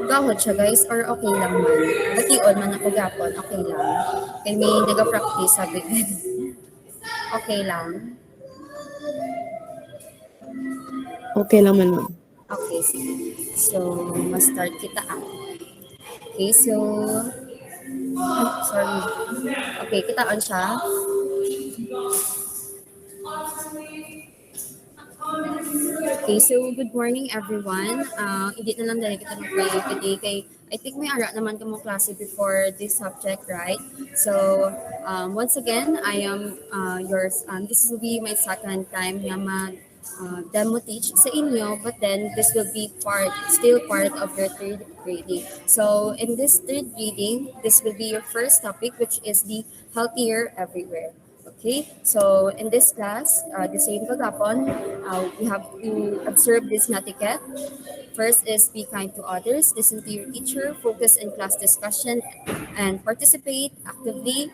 Gahod siya guys or okay lang man. Bation man ako gapon, okay lang. Kay may naga-practice sabi ko. Okay lang. Okay lang man, ma'am. Okay, sige. So, ma-start kita ah. Okay, so... Ay, sorry. Okay, kitaan siya. Okay, so good morning everyone. Hindi na lang dahil kita mag-pray today kay I think may ara naman ka mo klase before this subject, right? So, once again, I am yours. This will be my second time na demo teach sa inyo, but then this will be still part of your third reading. So, in this third reading, this will be your first topic, which is the healthier everywhere. Okay, so in this class, the same kagapon, we have to observe this netiquette. First is be kind to others, listen to your teacher, focus in class discussion, and participate actively.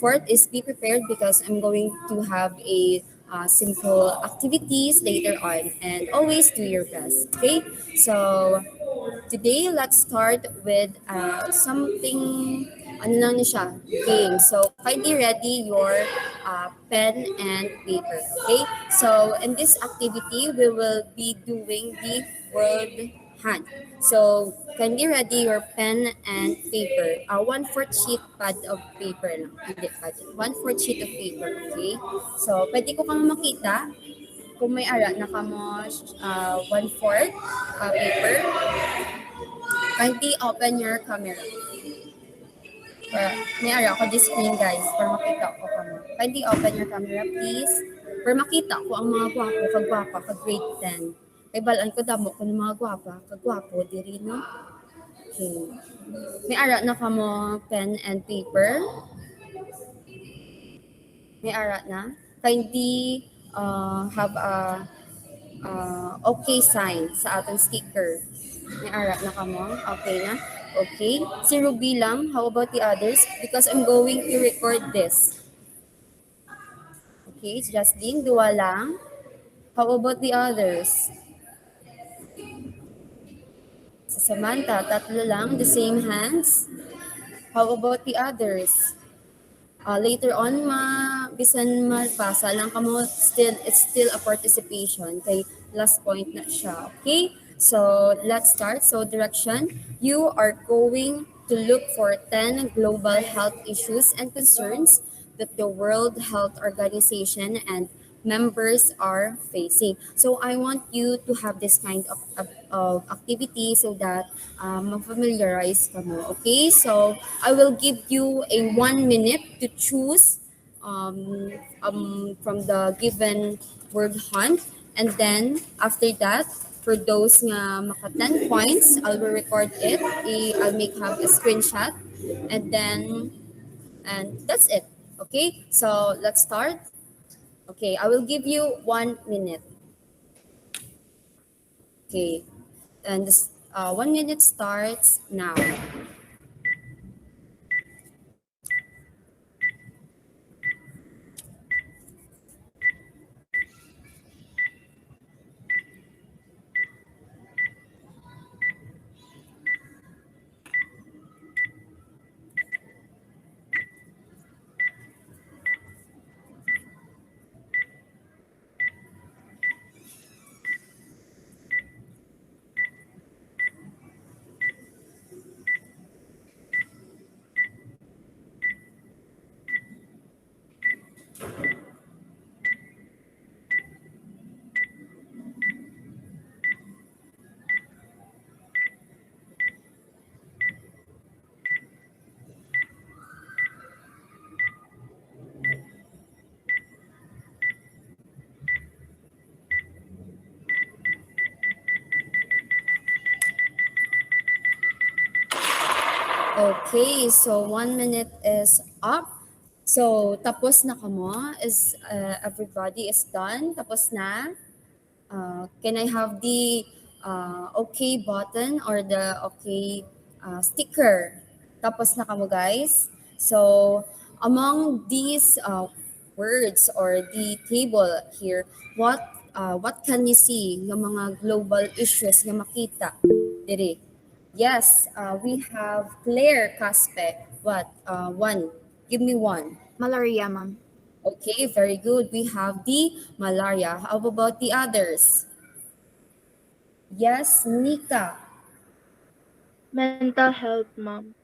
Fourth is be prepared because I'm going to have a simple activities later on, and always do your best. Okay, so today, let's start with something, ano lang niya siya, game. So, kindly ready your pen and paper, okay? So, in this activity, we will be doing the word hand. So, kindly ready your pen and paper. One-fourth sheet pad of paper lang. Hindi pad. One-fourth sheet of paper, okay? So, pwede ko kang makita kung may ara na kamo one-fourth paper. Kindly open your camera. May ara ako this screen guys para makita ko kamo. Kindly open your camera please. Para makita ko ang mga gwapo, kagwapa, kag grade 10. Kay balaan ko damo ko ng mga gwapa, kagwapo diri no. Okay. May ara na kamo pen and paper. May ara na. Kindly have a okay sign sa atong sticker. May ara na kamo. Okay na. Okay. Si Ruby lang. How about the others? Because I'm going to record this. Okay. It's Justin. Dua lang. How about the others? Si Samantha. Tatlo lang. The same hands. How about the others? Later on, bisan mapasa lang kamo, it's still a participation. Kay last point na siya. Okay? So, let's start. So, direction. You are going to look for 10 global health issues and concerns that the World Health Organization and members are facing. So, I want you to have this kind of activity so that ma-familiarize ka mo. Okay? So, I will give you a 1 minute to choose from the given word hunt. And then, after that, for those nga maka 10 points, I will record it. I'll have a screenshot. And that's it. Okay? So, let's start. Okay, I will give you 1 minute. Okay. And this 1 minute starts now. Okay, so 1 minute is up. So, tapos na kamo. Everybody is done? Tapos na? Can I have the okay button or the okay sticker? Tapos na kamo guys. So, among these words or the table here, what what can you see? Yung mga global issues nga makita diri. Yes, we have Claire Caspe. What? One. Give me one. Malaria, ma'am. Okay, very good. We have the malaria. How about the others? Yes, Nika. Mental health, ma'am.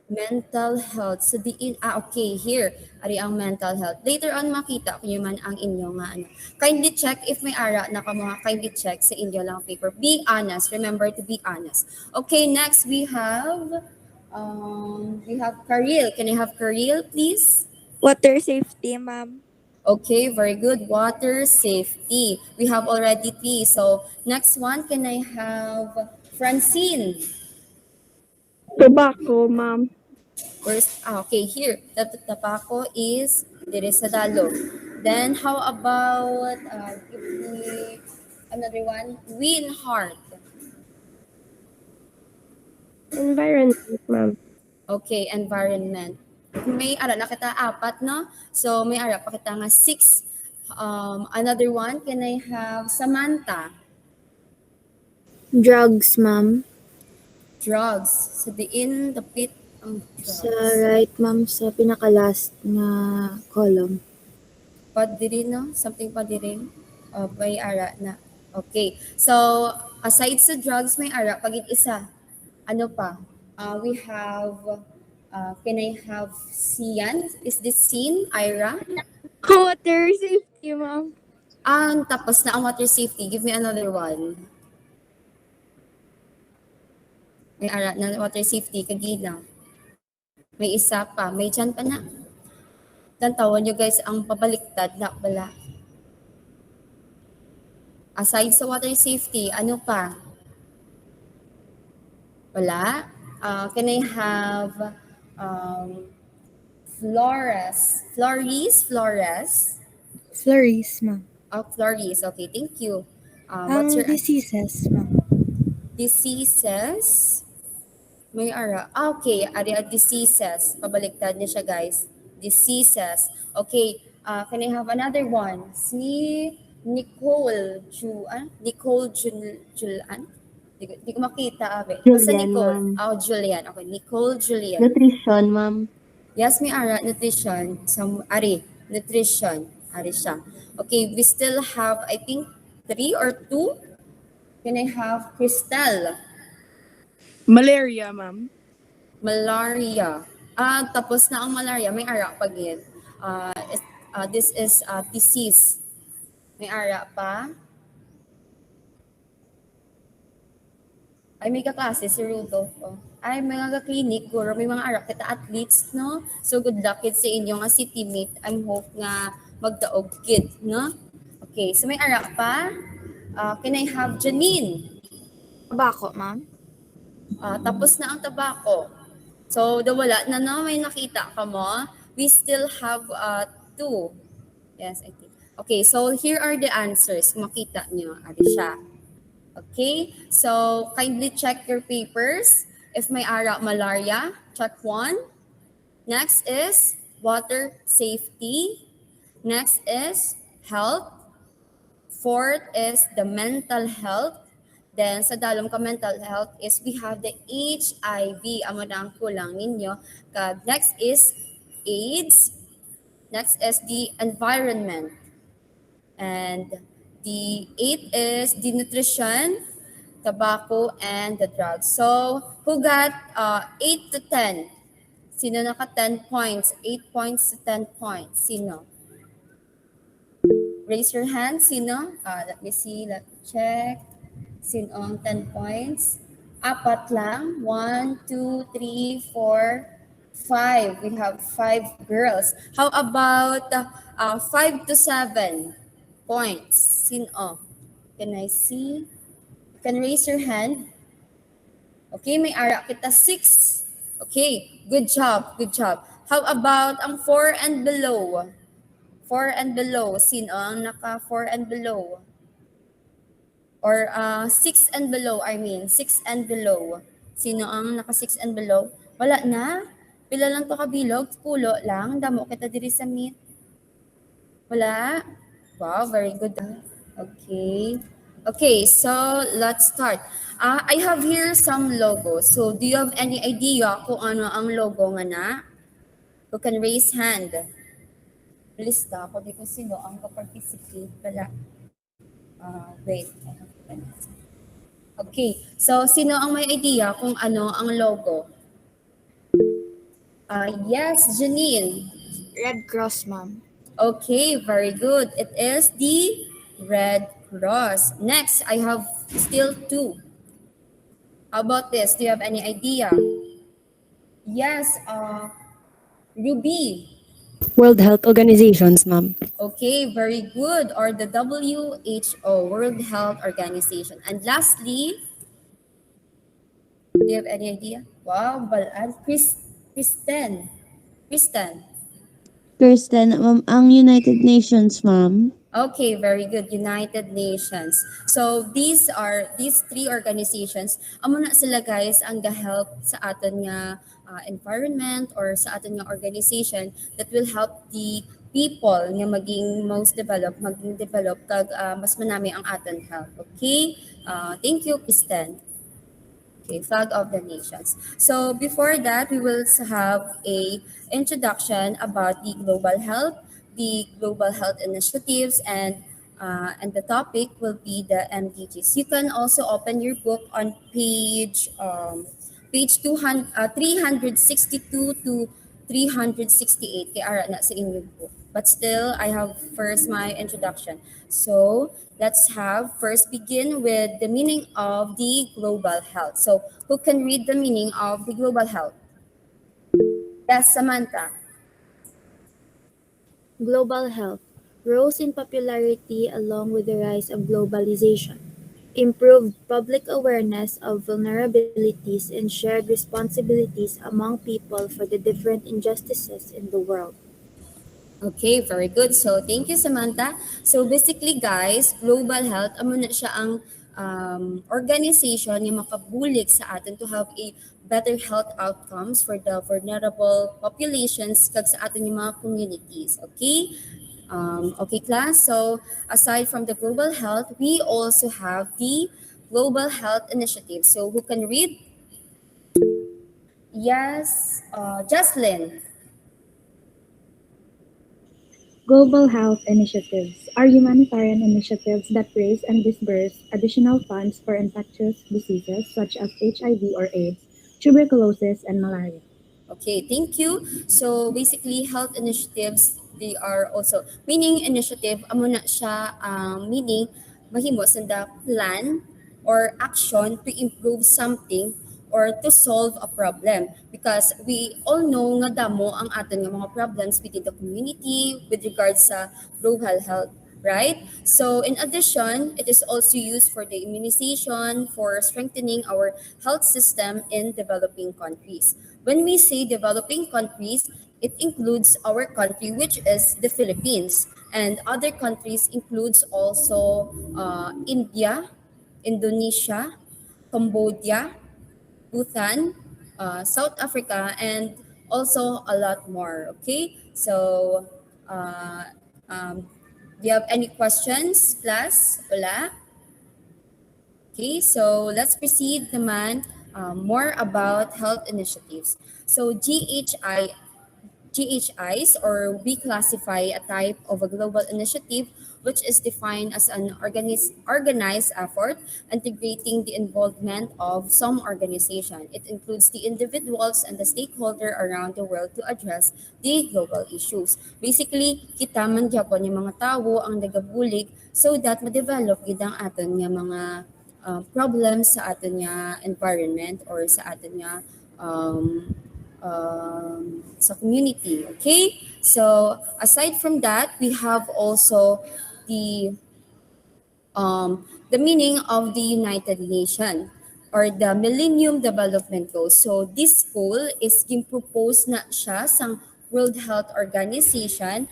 Mental health. So okay, here. Ari ang mental health. Later on makita ko man ang inyo nga ano. Kindly check if may ara na kamo kindly check sa inyo lang paper. Be honest. Remember to be honest. Okay, next we have Karil. Can I have Karil, please? Water safety, ma'am. Okay, very good. Water safety. We have already three. So next one, can I have Francine? Tobacco, ma'am. Okay, here. The tobacco is there is sa dalo. Then how about give me another one? Win heart. Environment, ma'am. Okay, environment. May ara na kita apat, no? So may ara pa kita nga six. Another one, can I have Samantha? Drugs, ma'am. Drugs. So the pit ang drugs. Sa right, ma'am, sa pinaka-last nga column. Pa diri, no? Something pa diri. May ara na. Okay. So, aside sa drugs, may ara. Pagit isa. Ano pa? We have, can I have Sian? Is this Sin, Ira? Water safety, ma'am. Tapos na ang water safety. Give me another one. May ara na water safety. Kagina. May isa pa. May dyan pa na. Tantawan nyo guys ang pabaliktad na pala. Aside sa water safety, ano pa? Wala. Can I have Flores? Flores? Flurries, ma'am. Flores. Okay, thank you. Ang What's your diseases, ma'am. diseases? May ara. Okay, ari diseases. Pabaliktad niya siya, guys. Diseases. Okay, can I have another one? Si Nicole Julian? Di ko makita, abe. Basta Julian, Nicole. ma'am. Julian. Okay, Nicole Julian. Nutrition, ma'am. Yes, may ara. Nutrition. Nutrition. Ari siya. Okay, we still have, I think, 3 or 2. Can I have Crystal? Malaria, ma'am. Malaria. Tapos na ang malaria. May ara pa gid. This is disease. May ara pa. Ay, may kaklase si Rudolph. Ay, may mga clinic guro, may mga ara kita athletes, no? So, good luck kid sa inyo nga si teammate. I'm hope nga magdaog kid, no? Okay, so may ara pa. Can I have Janine? Tobacco, ma'am. Tapos na ang tabako. So, wala na may nakita ka mo. We still have 2. Yes, I think. Okay, so here are the answers. Makita nyo. Ari siya. Okay, so kindly check your papers. If may ara malaria, check 1. Next is water safety. Next is health. Fourth is the mental health. Then sa dalom ka mental health is we have the HIV. Amo na ang kulang ninyo. Next is AIDS. Next is the environment. And the 8th is the nutrition, tobacco, and the drugs. So who got 8 to 10? Sino naka 10 points? 8 points to 10 points. Sino? Raise your hand. Sino? Let me see. Let me check. Sino ang 10 points? Apat lang. 1, 2, 3, 4, 5. We have 5 girls. How about 5 to 7 points? Sino? Can I see? You can raise your hand. Okay, may ara kita 6. Okay, good job, good job. How about ang 4 and below? 4 and below. Sino ang naka 4 and below? Or 6 and below, 6 and below. Sino ang naka 6 and below? Wala na. Pila lang to kabilog? Pulo lang. Damo kita diri sa meet. Wala. Wow, very good. Okay. Okay, so let's start. I have here some logos. So do you have any idea kung ano ang logo nga na? Who can raise hand? Lista ko di ko sino ang ka-participate pala. Wait. Okay, so sino ang may idea kung ano ang logo? Yes, Janine. Red Cross, ma'am. Okay, very good. It is the Red Cross. Next, I have still two. How about this? Do you have any idea? Yes, Ruby. World Health Organizations, ma'am. Okay, very good. Or the WHO, World Health Organization. And lastly, do you have any idea? Wow, Balan. Kristen. Kristen. Kirsten, ang United Nations, ma'am. Okay, very good. United Nations. So these three organizations, amo na sila guys ang ga-help sa aton nga environment or sa aton nga organization that will help the people nga maging most developed, maging develop kag mas manami ang aton health. Okay? Thank you, Kristen. Okay, flag of the nations. So before that, we will have a introduction about the global health initiatives, and the topic will be the MDGs. You can also open your book on page 362 to 368. Kaya ara na sa inyong book. But still, I have first my introduction. So let's have first begin with the meaning of the global health. So who can read the meaning of the global health? Yes, Samantha. Global health rose in popularity along with the rise of globalization, improved public awareness of vulnerabilities, and shared responsibilities among people for the different injustices in the world. Okay, very good. So, thank you, Samantha. So, basically, guys, global health, amo na siya ang organization yung makabulig sa atin to have a better health outcomes for the vulnerable populations kag sa atin yung mga communities. Okay? Okay, class. So, aside from the global health, we also have the Global Health Initiative. So, who can read? Yes, Jocelyn. Global health initiatives are humanitarian initiatives that raise and disburse additional funds for infectious diseases such as HIV or AIDS, tuberculosis, and malaria. Okay, thank you. So basically, health initiatives, they are also, meaning initiative, amo na siya meaning mahimo sa the plan or action to improve something or to solve a problem. Because we all know nga damo ang aton nga mga problems within the community with regards sa global health, right? So in addition, it is also used for the immunization, for strengthening our health system in developing countries. When we say developing countries, it includes our country, which is the Philippines. And other countries includes also India, Indonesia, Cambodia, Bhutan, South Africa, and also a lot more. Okay, so do you have any questions, class? Wala? Okay, so let's proceed naman more about health initiatives. So GHIs, or we classify a type of a global initiative which is defined as an organized effort integrating the involvement of some organization. It includes the individuals and the stakeholder around the world to address the global issues. Basically, kita man gyapon yung mga tawo ang nagabulig so that ma-develop gid ang aton nga mga problems sa aton nga environment or sa aton nga sa community. Okay? So, aside from that, we have also the the meaning of the United Nations or the Millennium Development Goals. So, this goal is proposed na siya sa World Health Organization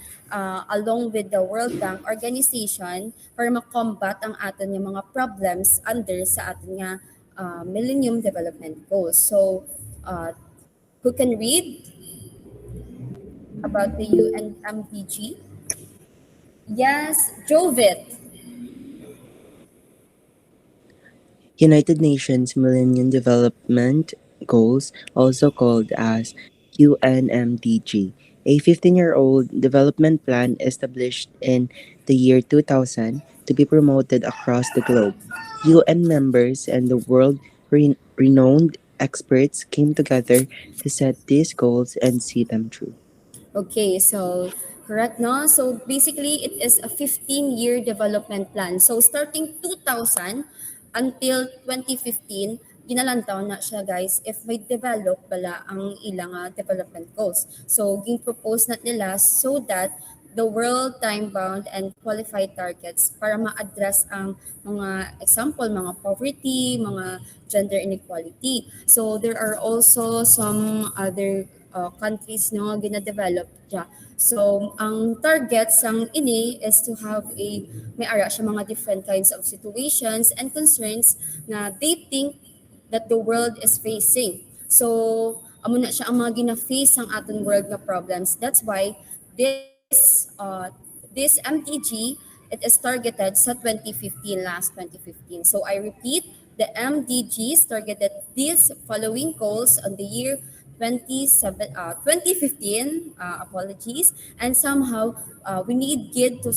along with the World Bank Organization para makombat ang aton yung mga problems under sa aton nga Millennium Development Goals. So, who can read about the UNMDG? Yes, Jovit. United Nations Millennium Development Goals, also called as UNMDG, a 15-year-old development plan established in the year 2000 to be promoted across the globe. UN members and the world renowned experts came together to set these goals and see them through. Okay, so correct no? So basically it is a 15-year development plan. So starting 2000 until 2015, ginalantaw na siya guys if may develop bala ang ilang development goals. So ging propose na nila so that the world time-bound and qualified targets para ma-address ang mga example, mga poverty, mga gender inequality. So there are also some other countries no gina-develop siya. So ang targets ang ini is to have a may ara siya mga different kinds of situations and concerns na they think that the world is facing. So amo na siya ang mga gina-face ang aton world nga problems. That's why this MDG it is targeted sa 2015 last 2015. So I repeat, the MDGs targeted these following goals on the year 2015, apologies, and somehow we need GID to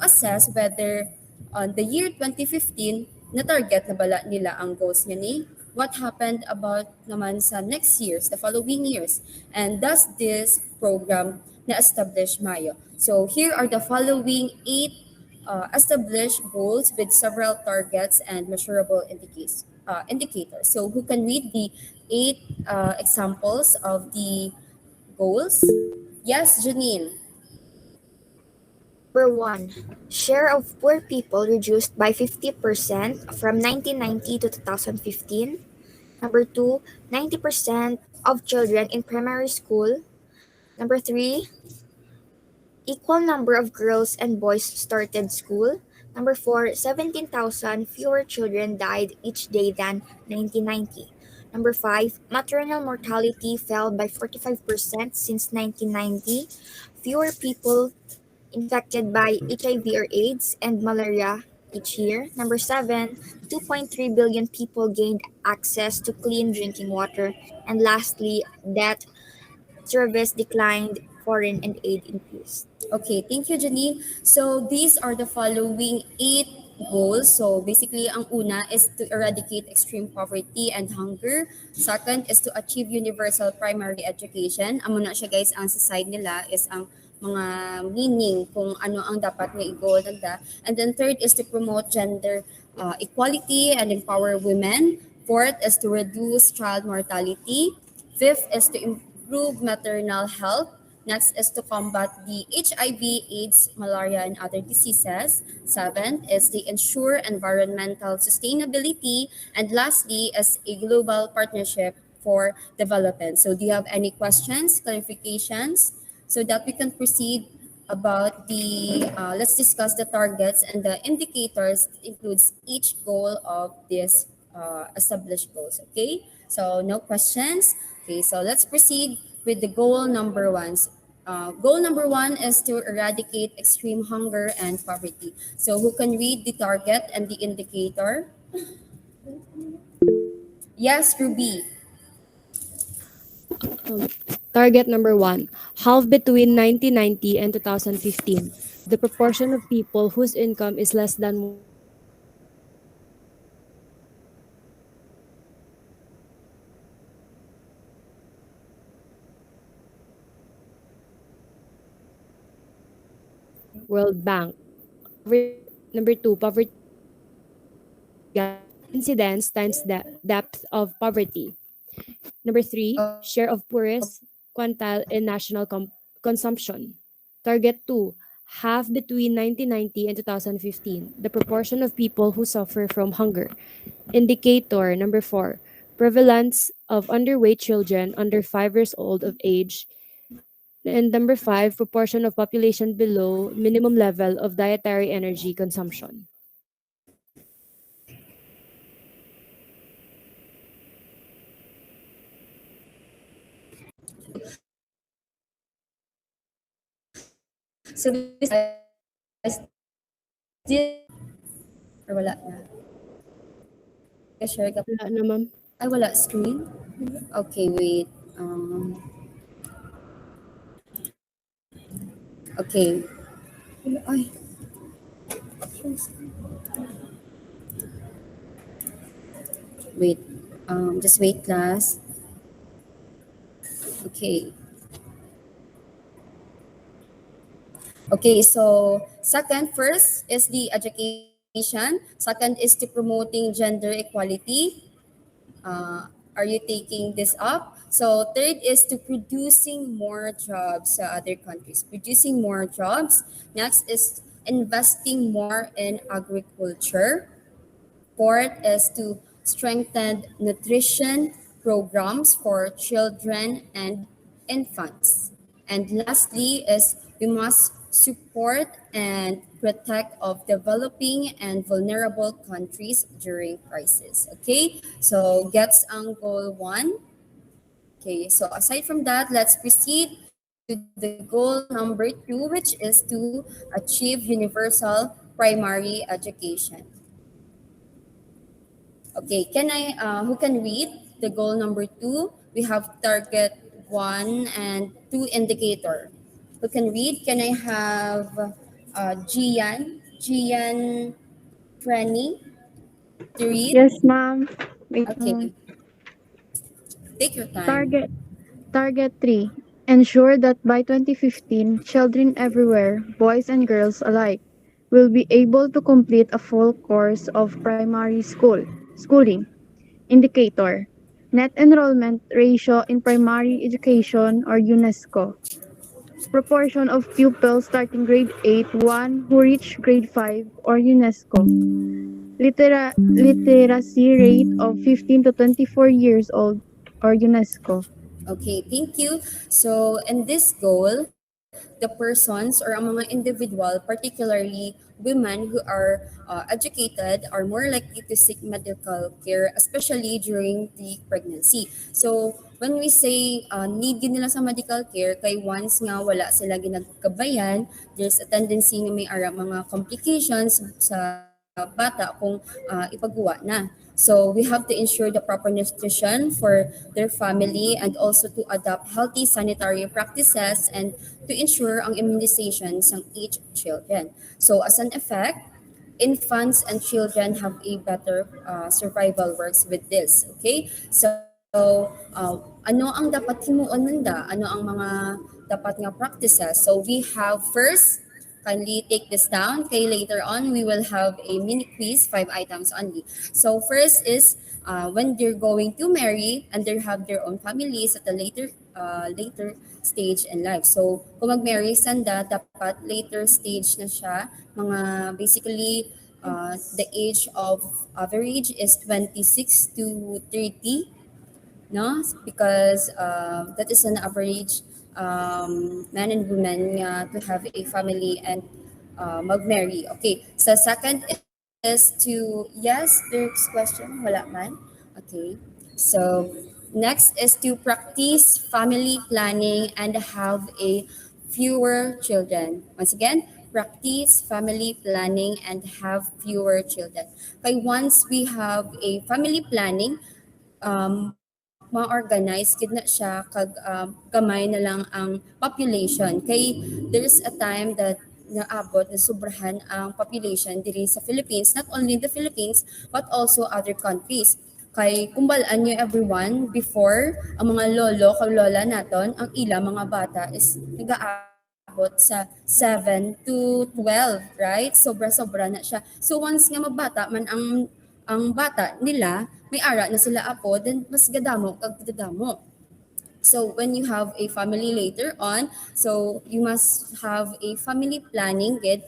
assess whether on the year 2015 na target na bala nila ang goals niya ni what happened about naman sa next years, the following years, and does this program na establish Mayo. So here are the following 8 established goals with several targets and measurable indicators. So who can read the 8 examples of the goals? Yes, Janine. Number 1. Share of poor people reduced by 50% from 1990 to 2015. Number 2. 90% of children in primary school. Number 3. Equal number of girls and boys started school. Number 4. 17,000 fewer children died each day than 1990. Number 5. Maternal mortality fell by 45% since 1990. Fewer people infected by HIV or AIDS and malaria each year. Number 7, 2.3 billion people gained access to clean drinking water. And lastly, debt service declined, foreign and aid increased. Okay, thank you, Janine. So these are the following 8 goals. So basically, ang una is to eradicate extreme poverty and hunger. Second is to achieve universal primary education. Amo na siya guys, ang sa side nila is ang mga meaning kung ano ang dapat nga i-goal nila. And then third is to promote gender equality and empower women. Fourth is to reduce child mortality. Fifth is to improve maternal health. Next is to combat the HIV, AIDS, malaria, and other diseases. Seventh is to ensure environmental sustainability. And lastly is a global partnership for development. So do you have any questions, clarifications, so that we can proceed about let's discuss the targets and the indicators that includes each goal of this established goals, okay? So no questions. Okay, so let's proceed with the goal number 1. Goal number 1 is to eradicate extreme hunger and poverty. So who can read the target and the indicator? Yes, Ruby. Target number 1. Halve between 1990 and 2015 the proportion of people whose income is less than World Bank. Number 2, poverty incidence times the depth of poverty. Number 3, share of poorest quintile in national consumption. Target 2, half between 1990 and 2015, the proportion of people who suffer from hunger. Indicator number 4, prevalence of underweight children under 5 years old of age. And number 5, proportion of population below minimum level of dietary energy consumption. So this or wala na. share ka. Wala na, ma'am. Ay, wala screen? Okay, wait. Okay. Ay. Wait. Just wait, class. Okay. Okay, so first is the education. Second is to promoting gender equality. Are you taking this up? So third is to producing more jobs sa other countries, producing more jobs. Next is investing more in agriculture. Fourth is to strengthen nutrition programs for children and infants. And lastly is we must support and protect of developing and vulnerable countries during crisis. Okay, so gets ang goal 1. Okay, so aside from that, let's proceed to the goal number 2, which is to achieve universal primary education. Okay, who can read the goal number 2? We have target 1 and 2 indicator. Who can read? Can I have Gian, Franny to read? Yes, ma'am. Wait, Okay, take your time. Target 3. Ensure that by 2015, children everywhere, boys and girls alike, will be able to complete a full course of primary schooling. Indicator. Net enrollment ratio in primary education or UNESCO. Proportion of pupils starting grade 8, 1 who reach grade 5 or UNESCO. Literacy rate of 15 to 24 years old or UNESCO. Okay, thank you. So in this goal, the persons or ang mga individual, particularly women who are educated, are more likely to seek medical care, especially during the pregnancy. So when we say need yun nila sa medical care, kay once nga wala sila ginagabayan, there's a tendency na may ara mga complications sa bata kung ipagawa na. So we have to ensure the proper nutrition for their family and also to adopt healthy sanitary practices and to ensure ang immunizations ng each children. So as an effect, infants and children have a better survival works with this. Okay? So ano ang dapat himuon nanda? Ano ang mga dapat nga practices? So we have first, kindly take this down. Okay, later on, we will have a mini quiz, 5 items only. So first is when they're going to marry and they have their own families at a later stage in life. So kung mag-marry sanda, dapat later stage na siya. Mga basically, the age of average is 26 to 30, no? Because that is an average man and woman to have a family and mag-marry. Okay, so second is to, yes, there's question, wala man. Okay, so next is to practice family planning and have a fewer children. Once again, practice family planning and have fewer children. Okay, once we have a family planning, ma-organize gid na siya kag gamay na lang ang population kay there's a time that naabot na sobrahan ang population diri sa Philippines, not only the Philippines but also other countries. Kay kumbalaan nyo everyone, before ang mga lolo kag lola naton, ang ila mga bata is nagaabot sa 7 to 12, right? Sobra-sobra na siya. So once nga mabata man ang bata nila, may ara na sila apo, then mas gadamo kag gadamo. So when you have a family later on, so you must have a family planning gid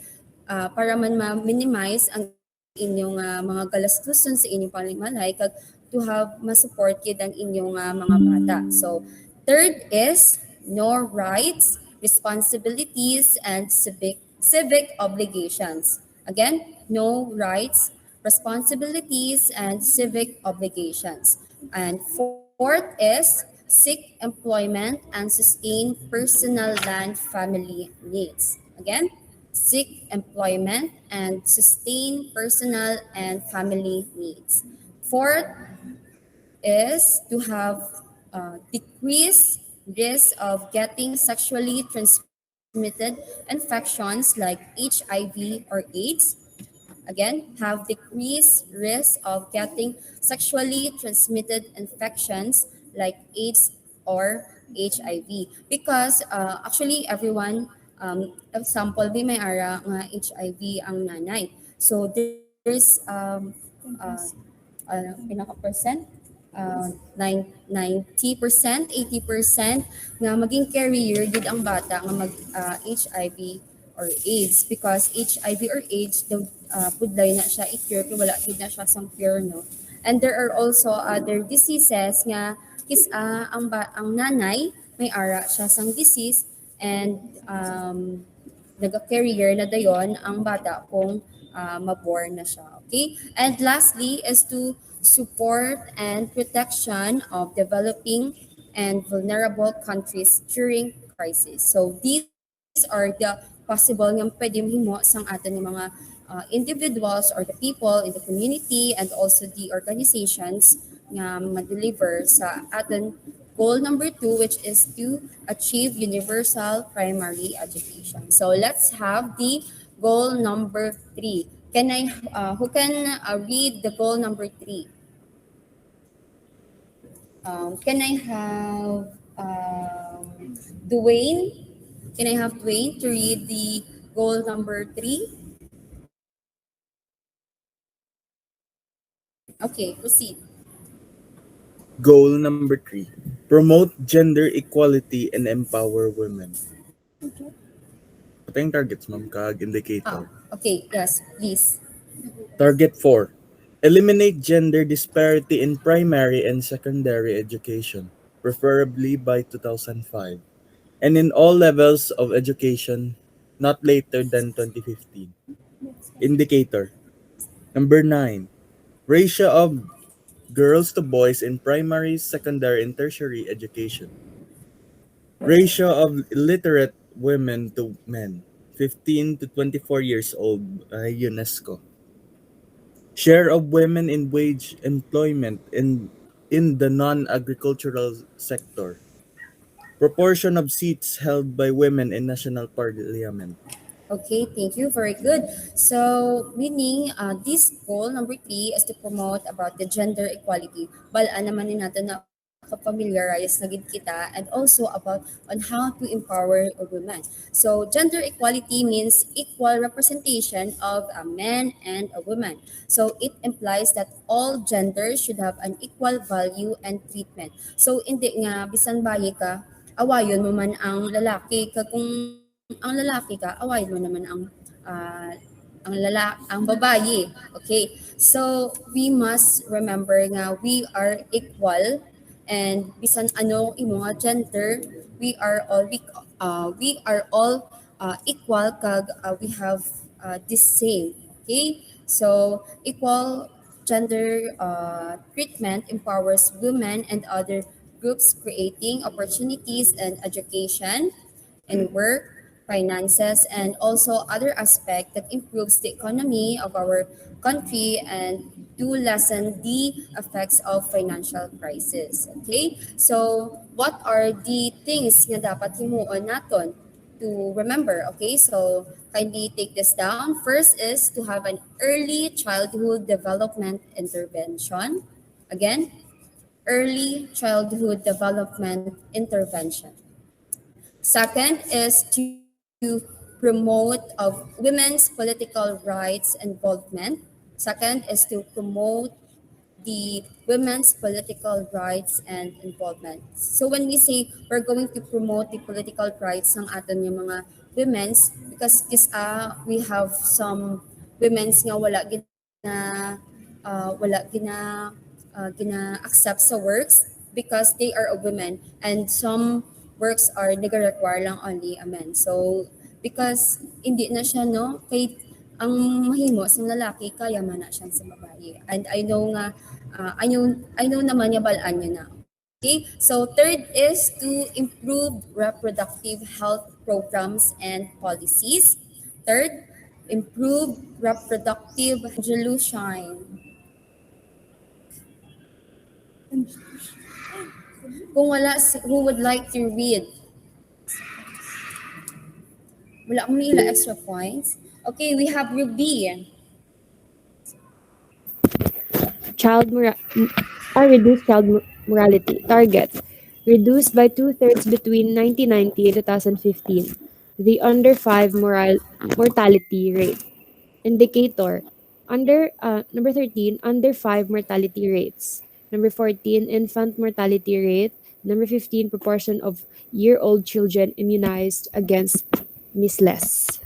para man ma-minimize ang inyong mga galastuson sa inyong palimalay kag to have ma-support gid ang inyong mga bata. So third is no rights, responsibilities, and civic obligations. Again, no rights, responsibilities, and civic obligations. And fourth is seek employment and sustain personal land family needs. Again, seek employment and sustain personal and family needs. Fourth is to have decreased risk of getting sexually transmitted infections like HIV or AIDS. Again, have decreased risk of getting sexually transmitted infections like AIDS or HIV. Because actually everyone, example, di may ara nga HIV ang nanay. So there's pinaka-percent, 90%, 80% nga maging carrier gid ang bata nga mag HIV or AIDS because HIV or AIDS daw pudlay na siya i-cure kay wala gid na siya sang cure no. And there are also other diseases nga ang nanay may ara siya sang disease and naga-carrier na dayon ang bata kung maborn na siya. Okay? And lastly is to support and protection of developing and vulnerable countries during crisis. So these are the possible nga pwede mahimo sang atin ng mga individuals or the people in the community and also the organizations nga ma-deliver sa atin goal number 2, which is to achieve universal primary education. So let's have the goal number 3. Who can read the goal number 3? Can I have Dwayne? Can I have Dwayne to read the goal number 3? Okay, proceed. Goal number 3. Promote gender equality and empower women. Ito yung targets, ma'am, kag indicator. Okay, yes, please. Target 4. Eliminate gender disparity in primary and secondary education, preferably by 2005, and in all levels of education, not later than 2015. Indicator. Number 9. Ratio of girls to boys in primary, secondary, and tertiary education. Ratio of illiterate women to men, 15 to 24 years old by UNESCO. Share of women in wage employment in the non-agricultural sector. Proportion of seats held by women in national parliament. Okay, thank you. Very good. So, meaning, this goal number 3 is to promote about the gender equality. Balaan naman din natin na familiarize na gid kita and also about on how to empower a woman. So, gender equality means equal representation of a man and a woman. So, it implies that all genders should have an equal value and treatment. So, hindi nga bisan bayi ka, awayon mo man ang lalaki kung ang lalaki ka, awayin mo naman ang babae. Okay? So, we must remember nga we are equal and bisan ano imo nga gender, we are all equal kag we have the same. Okay? So, equal gender treatment empowers women and other groups creating opportunities and education and work, finances, and also other aspect that improves the economy of our country and do lessen the effects of financial crisis. Okay? So, what are the things nga dapat himuon naton to remember? Okay? So, kindly take this down. First is to have an early childhood development intervention. Again, early childhood development intervention. Second is to promote of women's political rights involvement. Second is to promote the women's political rights and involvement. So when we say we're going to promote the political rights ng aton yung mga women's, because we have some women's nga gina accept sa works because they are a woman and some works are nag-require lang only a man. So because hindi na siya no kay ang mahimo sa lalaki kaya man na siya sa babae. And I know nga I know naman niya balaan niya na. Okay? So third is to improve reproductive health programs and policies. Third, improve reproductive resolution. Kung wala, who would like to read? Wala akong nila extra points. Okay, we have Ruby. Reduce child morality. Target. Reduced by two-thirds between 1990 and 2015. The under 5 mortality rate. Indicator. Number 13, under 5 mortality rates. Number 14, infant mortality rate. Number 15, proportion of year-old children immunized against measles.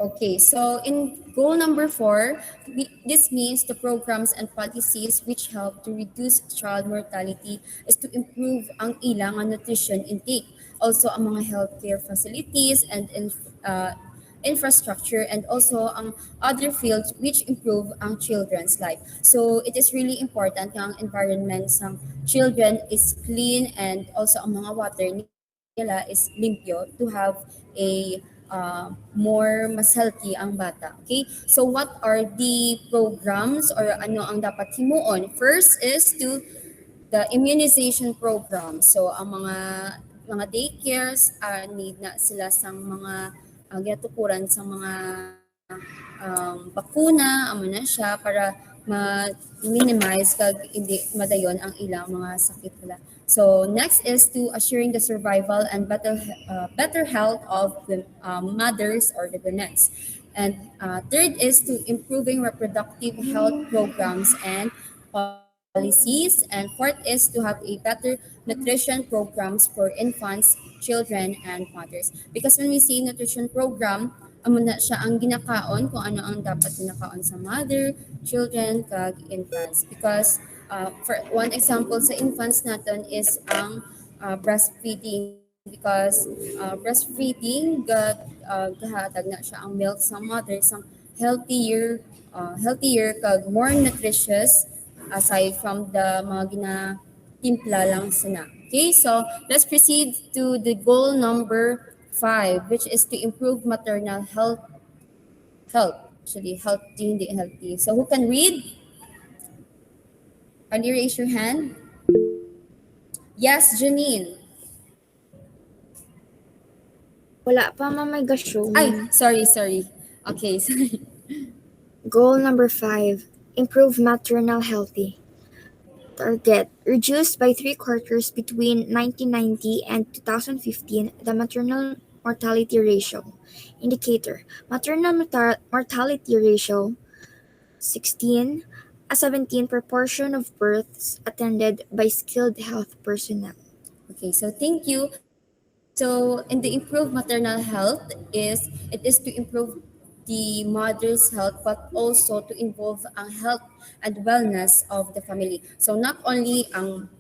Okay, so in goal number 4, this means the programs and policies which help to reduce child mortality is to improve ang ilang nutrition intake. Also, ang mga healthcare facilities and infrastructure, and also ang other fields which improve ang children's life. So it is really important nga ang environment ng children is clean, and also ang mga water nila is limpyo to have a more mas healthy ang bata. Okay? So what are the programs or ano ang dapat himuon? First is to the immunization program. So ang mga daycares need na sila sang mga gatukuran sa mga bakuna, amo na siya para ma-minimize kag hindi madayon ang ilang mga sakit nila. So next is to assuring the survival and better health of the mothers or the women's. And third is to improving reproductive health programs and policies. And fourth is to have a better nutrition programs for infants, children, and mothers. Because when we say nutrition program, amo na siya ang ginakaon kung ano ang dapat ginakaon sa mother, children, kag infants. Because for one example sa infants natin is ang breastfeeding, because breastfeeding gahatag na siya ang milk sa mother sang healthier kag more nutritious aside from the mga ginatimpla lang sana. Okay, so let's proceed to the goal number 5, which is to improve maternal health. Actually, healthy, hindi healthy. So who can read? Can you raise your hand? Yes, Janine. Wala pa mamagasyo. Ay, sorry. Okay, sorry. Goal number 5, improve maternal healthy. Target, reduced by 3/4 between 1990 and 2015 the maternal mortality ratio. Indicator, maternal mortality ratio 16, a 17 proportion of births attended by skilled health personnel. Okay, so thank you. So, in the improved maternal health it is to improve the mother's health, but also to involve ang health and wellness of the family. So not only ang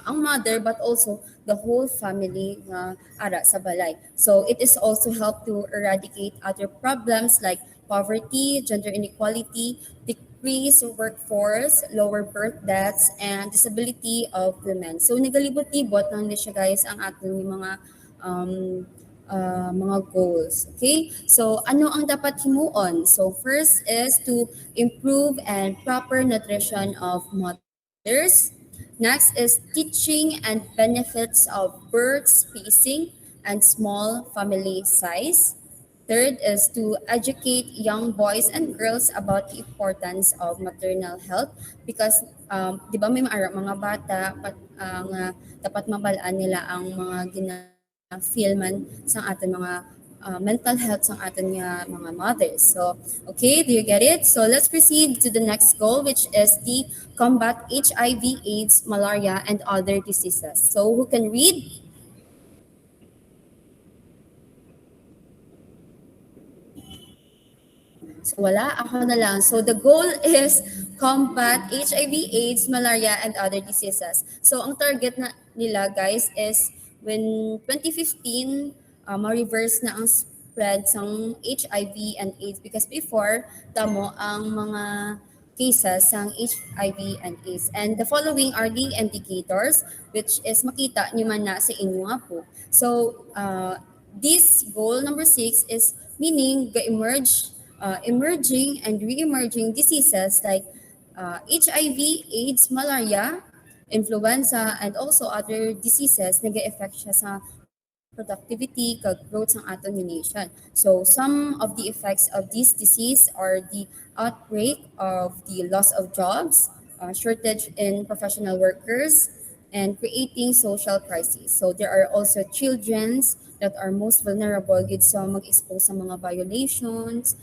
mother, but also the whole family ara sa balay. So it is also help to eradicate other problems like poverty, gender inequality, decrease workforce, lower birth deaths, and disability of women. So nagalibot-libot lang ni siya guys ang ating mga goals. Okay? So, ano ang dapat himuon? So, first is to improve and proper nutrition of mothers. Next is teaching and benefits of birth spacing and small family size. Third is to educate young boys and girls about the importance of maternal health, because di ba may mga bata nga dapat mabalaan nila ang mga feel man sa ating mga mental health sa ating mga mothers. So, okay, do you get it? So, let's proceed to the next goal, which is the combat HIV, AIDS, malaria, and other diseases. So, who can read? So, wala, ako na lang. So, the goal is combat HIV, AIDS, malaria, and other diseases. So, ang target nila, guys, is when 2015, ma-reverse na ang spread ng HIV and AIDS, because before, tamo ang mga cases ng HIV and AIDS. And the following are the indicators, which is makita nyo man na sa inyo nga po. So, this goal number 6 is meaning emerging and re-emerging diseases like HIV, AIDS, malaria, influenza, and also other diseases, nag-effect siya sa productivity, kag growth ng aton nga nation. So some of the effects of this disease are the outbreak of the loss of jobs, shortage in professional workers, and creating social crises. So there are also childrens that are most vulnerable gid sa mag-expose sa mga violations,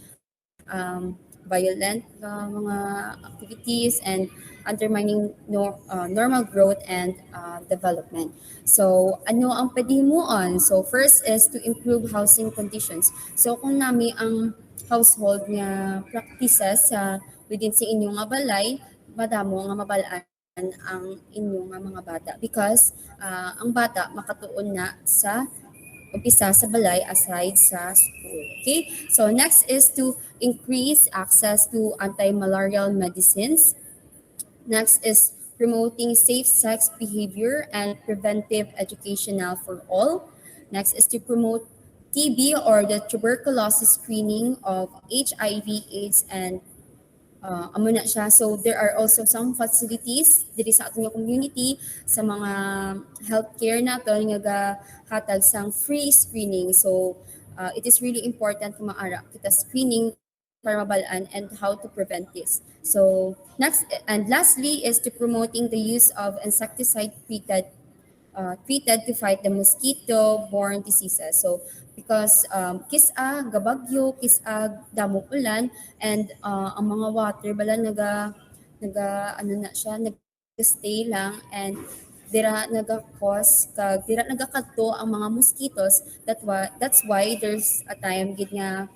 violent mga activities, and undermining normal growth and development. So, ano ang pwedeng So, first is to improve housing conditions. So, kung nami ang household nga practices sa within sa inyong nga balay, madamo nga mabalaan ang inyong nga mga bata because ang bata makatuon na sa umpisa sa balay aside sa school. Okay? So next is to increase access to anti-malarial medicines. Next is promoting safe sex behavior and preventive educational for all. Next is to promote TB or the tuberculosis screening of HIV, AIDS, and amo na siya. So there are also some facilities diri sa ating community sa mga healthcare nato nga hatag sang free screening. So it is really important kung maara kita screening para mabalaan and how to prevent this. So next and lastly is to promoting the use of insecticide treated to fight the mosquito-borne diseases. So because kisa gabagyo, kisa damo ulan, and ang mga water bala naga ano na siya, nag-stay lang, and dira naga-cause kag dira nagakadto ang mga mosquitoes. That's why there's a time gid nga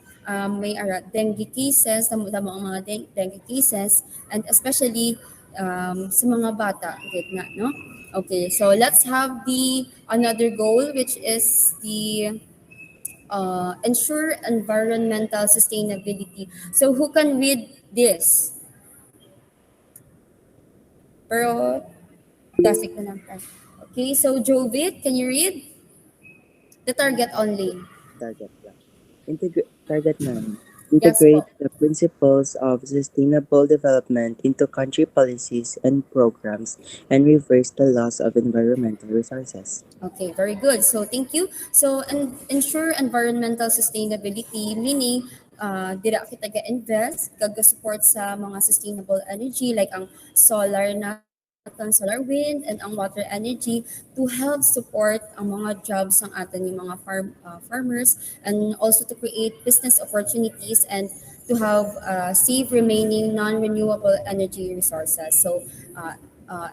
may dengue cases, damo ang mga dengue cases, and especially sa mga bata gid na, no? Okay, so let's have the another goal, which is the ensure environmental sustainability. So who can read this? Pero basic na lang tayo. Okay, so Jovid, can you read? The target only. Target lang. Target 9. Yes Integrate po. the principles of sustainable development into country policies and programs and reverse the loss of environmental resources. Okay, very good. So thank you. So ensure environmental sustainability, meaning dira kita ga-invest, support sa mga sustainable energy like ang solar solar wind, and ang water energy to help support ang mga jobs ng atin yung mga farmers, and also to create business opportunities and to have safe remaining non-renewable energy resources. So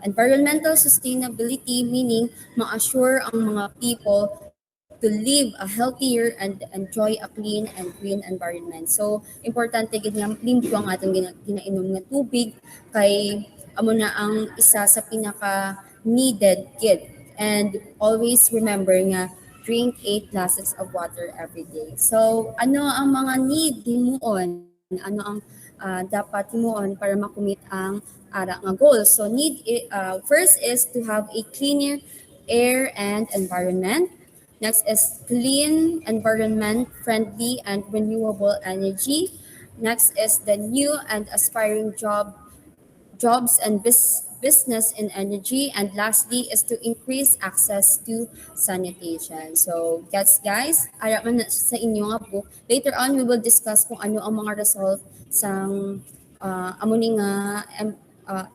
environmental sustainability meaning ma-assure ang mga people to live a healthier and enjoy a clean and green environment. So, importante gid nga limpyo ang atong ginainom nga tubig kay amo na ang isa sa pinaka needed gid. And always remember nga drink 8 glasses of water every day. So, ano ang mga need himuon? Ano ang dapat himuon para makumit ang ara nga goals? So, first is to have a cleaner air and environment. Next is clean environment, friendly and renewable energy. Next is the new and aspiring jobs and business in energy. And lastly is to increase access to sanitation. So guys, ara man na sa inyo nga book. Later on, we will discuss kung ano ang mga result sang amo ni nga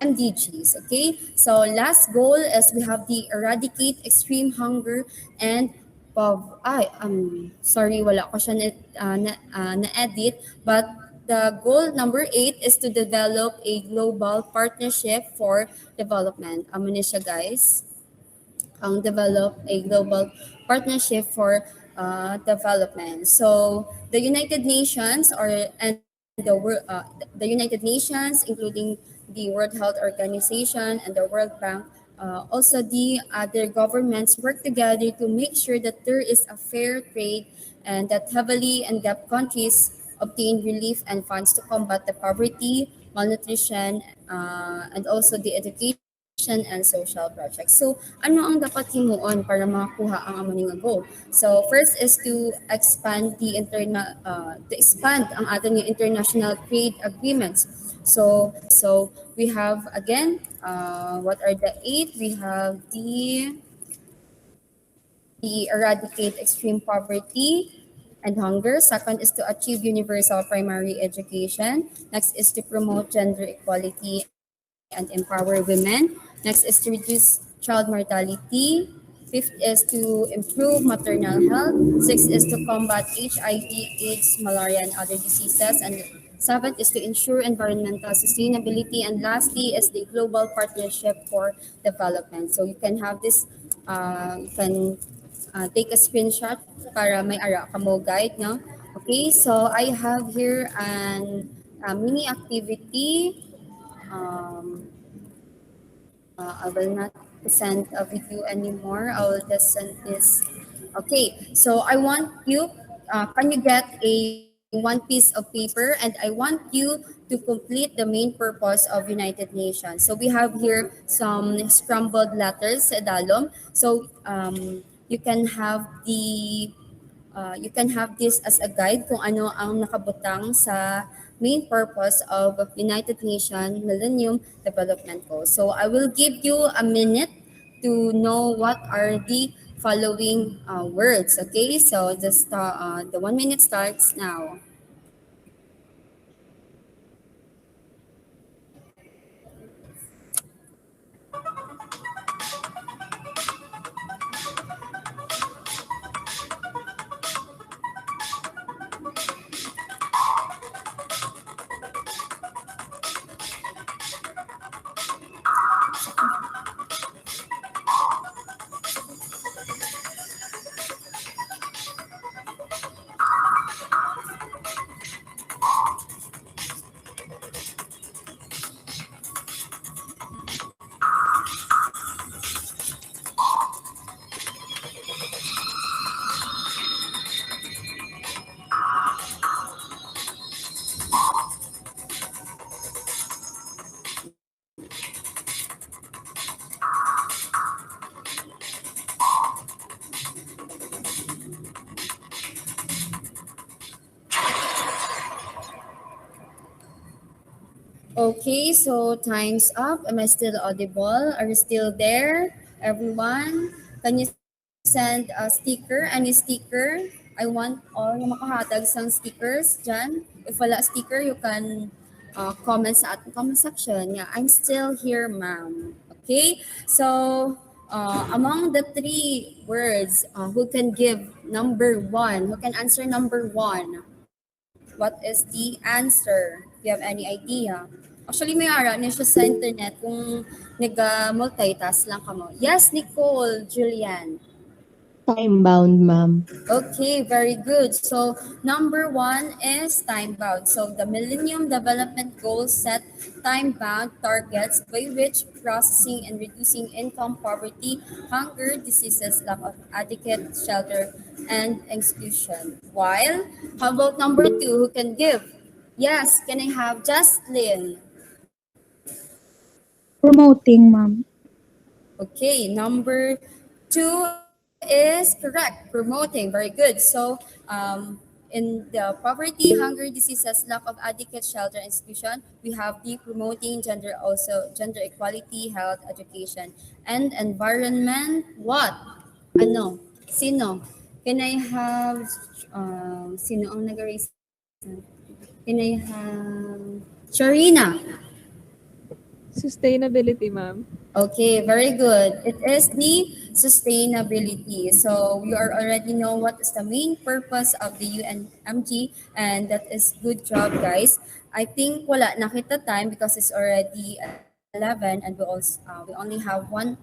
MDGs. Okay, so last goal is we have the eradicate extreme hunger and sorry, wala ko siya na-edit, but the goal number 8 is to develop a global partnership for development. Amo ni siya guys, ang develop a global partnership for development. So the United Nations and the United Nations, including the World Health Organization and the World Bank, also the other governments work together to make sure that there is a fair trade and that heavily indebted countries obtain relief and funds to combat the poverty, malnutrition, and also the education and social projects. So, ano ang dapat himuon para makakuha ang amo nga goal? So, first is to expand to expand ang ating international trade agreements. So we have again, what are the eight? We have the eradicate extreme poverty and hunger. Second is to achieve universal primary education. Next is to promote gender equality and empower women. Next is to reduce child mortality. Fifth is to improve maternal health. Sixth is to combat HIV, AIDS, malaria, and other diseases. And seventh is to ensure environmental sustainability. And lastly is the global partnership for development. So you can have this, you can take a screenshot para may ara ka mo guide, no? Okay, so I have here an mini activity. Um, I will not send a video anymore. I will just send this. Okay, so I want you, can you get a one piece of paper, and I want you to complete the main purpose of United Nations. So we have here some scrambled letters sa Dalom. So you can have you can have this as a guide kung ano ang nakabutang sa main purpose of United Nations Millennium Development Goals. So I will give you a minute to know what are the following words. Okay, so the 1 minute starts now. Okay, so time's up. Am I still audible? Are you still there, everyone? Can you send a sticker, any sticker? I want all na makahatag sang stickers dyan. If wala sticker, you can comment sa ating comment section. Yeah, I'm still here, ma'am. Okay, so among the three words, who can give number one? Who can answer number one? What is the answer? Do you have any idea? Actually, may ara niya siya sa internet kung nag-multitask lang ka mo. Yes, Nicole, Julian. Time-bound, ma'am. Okay, very good. So, number one is time-bound. So, the Millennium Development Goals set time-bound targets by which processing and reducing income poverty, hunger, diseases, lack of adequate shelter, and exclusion. While, how about number two? Who can give? Yes, can I have Justin? Promoting, ma'am. Okay, number two is correct. Promoting, very good. So, in the poverty, hunger, diseases, lack of adequate shelter, and exclusion, we have the promoting gender, also gender equality, health, education, and environment. What? Ano? Sino? Can I have, sino ang nag-raise? Can I have, Sharina? Sustainability, ma'am. Okay, very good. It is the sustainability. So we are already know what is the main purpose of the UNMG, and that is good job, guys. I think wala nakita time because it's already 11 and we only have 1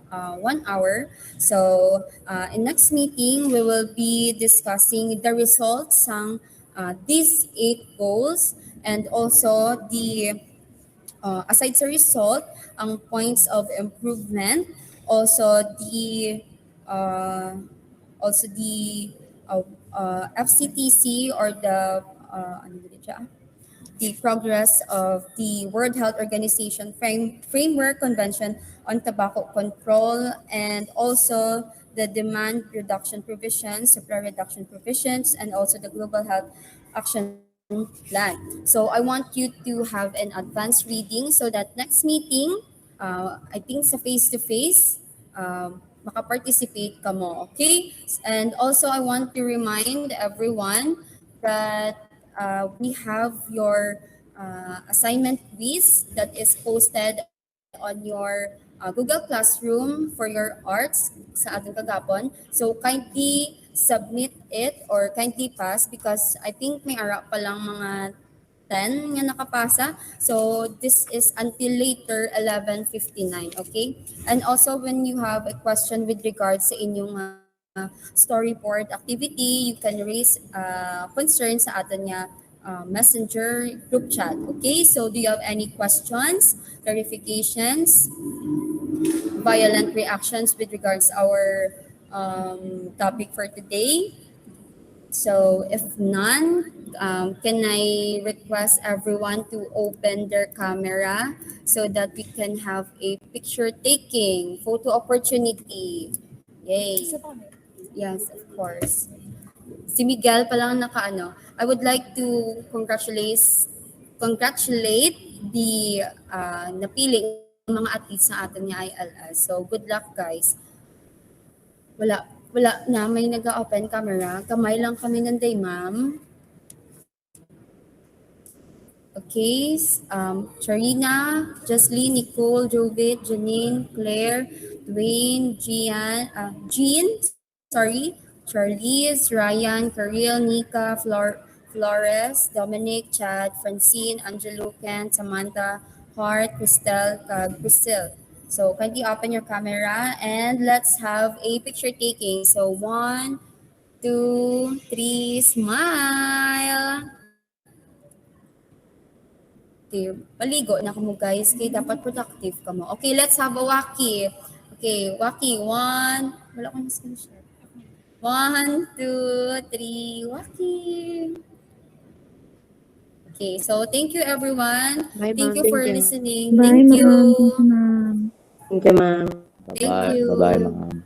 hour. So in next meeting we will be discussing the results ng these 8 goals, and also the aside sa result, ang points of improvement, also the uh, FCTC, or the ano ba din siya? The progress of the World Health Organization Framework Convention on Tobacco Control, and also the demand reduction provisions, supply reduction provisions, and also the Global Health Action Plan plan. So I want you to have an advanced reading so that next meeting, I think sa face-to-face, makaparticipate ka mo, okay? And also I want to remind everyone that we have your assignment quiz that is posted on your Google Classroom for your arts sa atong kagapon. So kindly submit it or kindly pass because I think may ara pa lang mga 10 nga nakapasa. So this is until later 11:59, okay? And also when you have a question with regards sa inyong storyboard activity, you can raise concern sa aton nga messenger group chat. Okay, so do you have any questions, clarifications, violent reactions with regards our topic for today? So if none, can I request everyone to open their camera so that we can have a picture taking photo opportunity? Yay! Yes, of course. Si Miguel pa lang nakaano. I would like to congratulate the napiling mga athletes sa atin nga ILS. So good luck guys. Wala na may nag-open camera. Kamay lang kami nanday, ma'am. Okay, Charina, Jocelyn, Nicole, Jovit, Janine, Claire, Dwayne, Jean, sorry, Charlize, Ryan, Karil, Nika, Flores, Dominic, Chad, Francine, Angelo, Ken, Samantha, Hart, Christelle, Priscille. So kindly open your camera and let's have a picture taking. So 1, 2, 3, smile. Okay, paligo na kamo guys. Okay, dapat productive ka mo. Okay, let's have a waki. Okay, waki. 1, wala ko na screenshot. 1, 2, 3, waki. Okay, so thank you everyone. Bye, Thank ma'am. you for Thank you. listening. Bye, Thank you. ma'am. Thank you, ma'am. Thank you, ma'am. Thank Bye-bye. you. Bye-bye, ma'am.